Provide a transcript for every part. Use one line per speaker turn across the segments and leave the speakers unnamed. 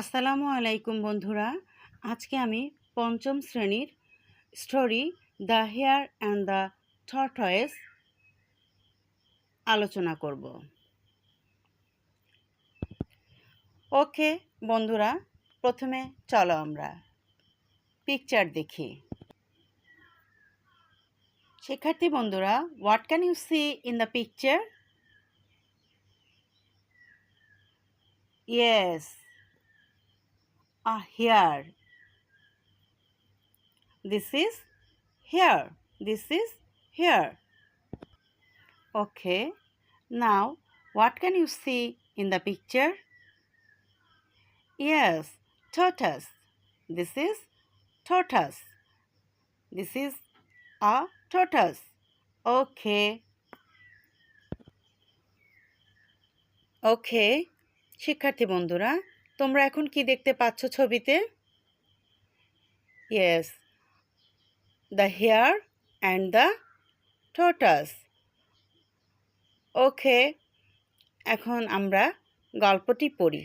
আসসালামু আলাইকুম বন্ধুরা। আজকে আমি পঞ্চম শ্রেণীর story the hare and the tortoise আলোচনা করব। ওকে বন্ধুরা, প্রথমে চলো আমরা পিকচার দেখি। শিক্ষার্থী বন্ধুরা, what can you see in the picture? Yes, a hair. This is hair. This is hair. Okay. Now, what can you see in the picture? Yes, tortoise. This is tortoise. This is a tortoise. Okay. Okay. শিক্ষার্থী বন্ধুরা, তোমরা এখন কি দেখতে পাচ্ছ ছবিতে? Yes, the hare and the tortoise. Okay. এখন আমরা গল্পটি পড়ি।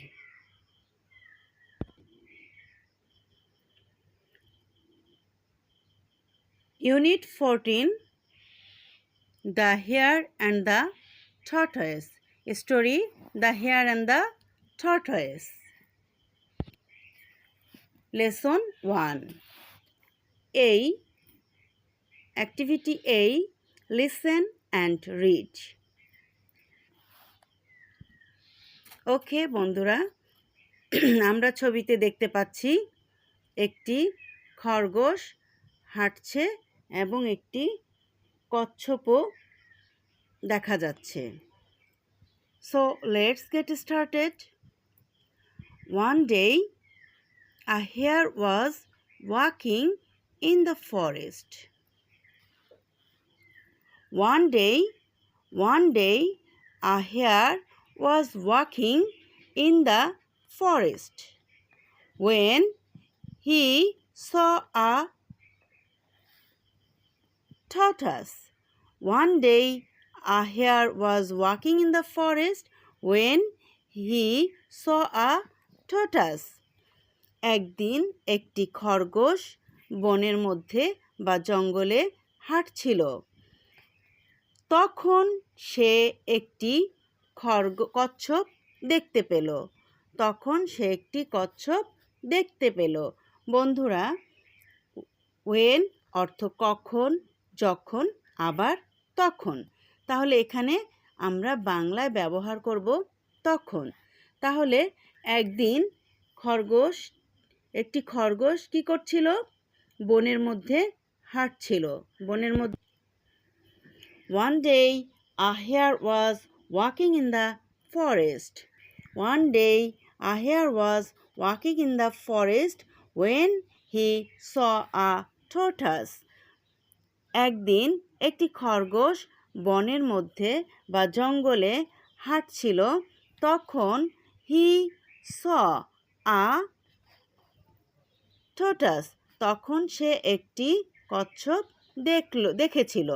Unit 14, The Hare and the Tortoise. Story, The Hare and the Tortoise. Lesson 1. A. Activity A. Listen and read. ওকে বন্ধুরা, আমরা ছবিতে দেখতে পাচ্ছি একটি খরগোশ হাঁটছে এবং একটি কচ্ছপও দেখা যাচ্ছে। So let's get started. One day, a hare was walking in the forest. One day, a hare was walking in the forest when he saw a tortoise. One day, a hare was walking in the forest when he saw a tortoise. একদিন একটি খরগোশ বনের মধ্যে বা জঙ্গলে হাঁটছিল। তখন সে একটি কচ্ছপ দেখতে পেল। বন্ধুরা, ওয়েন অর্থ কখন, যখন, আবার তখন। তাহলে এখানে আমরা বাংলায় ব্যবহার করব তখন। তাহলে একদিন একটি খরগোশ কি করছিল? বনের মধ্যে হাঁটছিল। One day, a hare was walking in the forest. One day, a hare was walking in the forest when he saw a tortoise. একদিন একটি খরগোশ বনের মধ্যে বা জঙ্গলে হাঁটছিল। তখন he saw a tortoise. তখন সে একটি কচ্ছপ দেখেছিল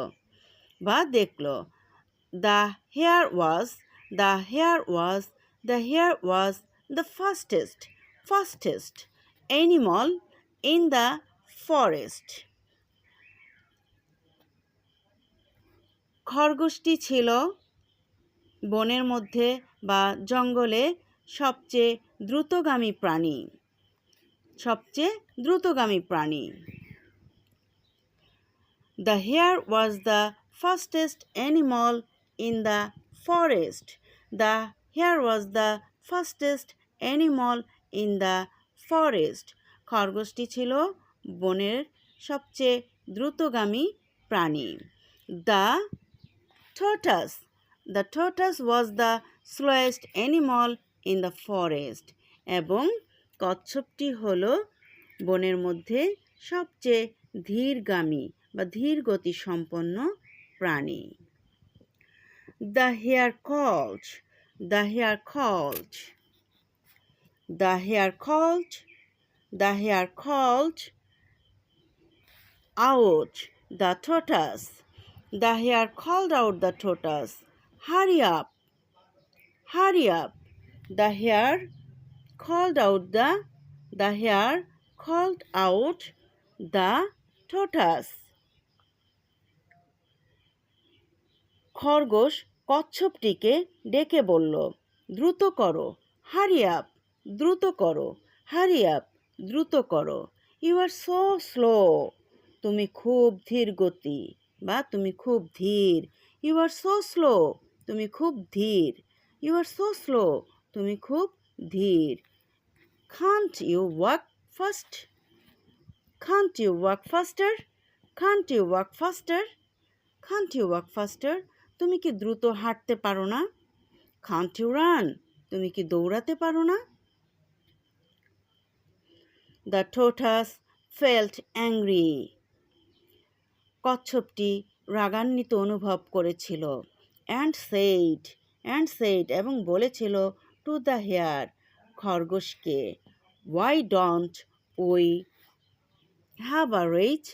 বা দেখল। The hare was the fastest animal in the forest. খরগোশটি ছিল বনের মধ্যে বা জঙ্গলে সবচেয়ে দ্রুতগামী প্রাণী। The hare was the fastest animal in the forest. The hare was the fastest animal in the forest. খরগোশটি ছিল বনের সবচেয়ে দ্রুতগামী প্রাণী। The tortoise was the slowest animal in the forest. এবং কচ্ছপটি হলো বনের মধ্যে সবচেয়ে ধীরগামী বা ধীর গতি সম্পন্ন প্রাণী। The hare called out the tortoise. The hare called out the tortoise. Hurry up. The hare called out the hare called out the tortoise. খরগোশ কচ্ছপটিকে ডেকে বলল, দ্রুত করো, হারি আপ, দ্রুত করো, হারি আপ, দ্রুত করো। ইউ আর সো স্লো, তুমি খুব ধীর গতি বা তুমি খুব ধীর। ইউ আর সো স্লো, তুমি খুব ধীর। ইউ আর সো স্লো, তুমি খুব ধীর। Can't you walk fast? Can't you walk faster? Can't you walk faster? Can't you walk faster? তুমি কি দ্রুত হাঁটতে পারো না? Can't you run? তুমি কি দৌড়াতে পারো না? The tortoise felt angry. কচ্ছপটি রাগান্বিত অনুভব করেছিল। And said এবং বলেছিল to the hare, খরগোশকে, why don't we have a race?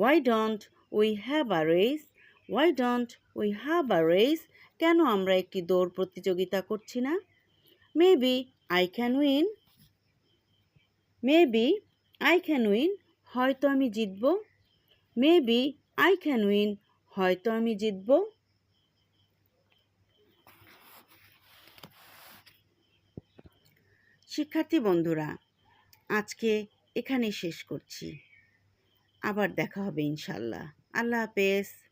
Why don't we have a race? Why don't we have a race? কেন আমরা একটি দৌড় প্রতিযোগিতা করছি না? Maybe I can win. Maybe I can win. হয়তো আমি জিতব। Maybe I can win. হয়তো আমি জিতব। শিক্ষার্থী বন্ধুরা, আজকে এখানেই শেষ করছি। আবার দেখা হবে ইনশাল্লাহ। আল্লাহ হাফেজ।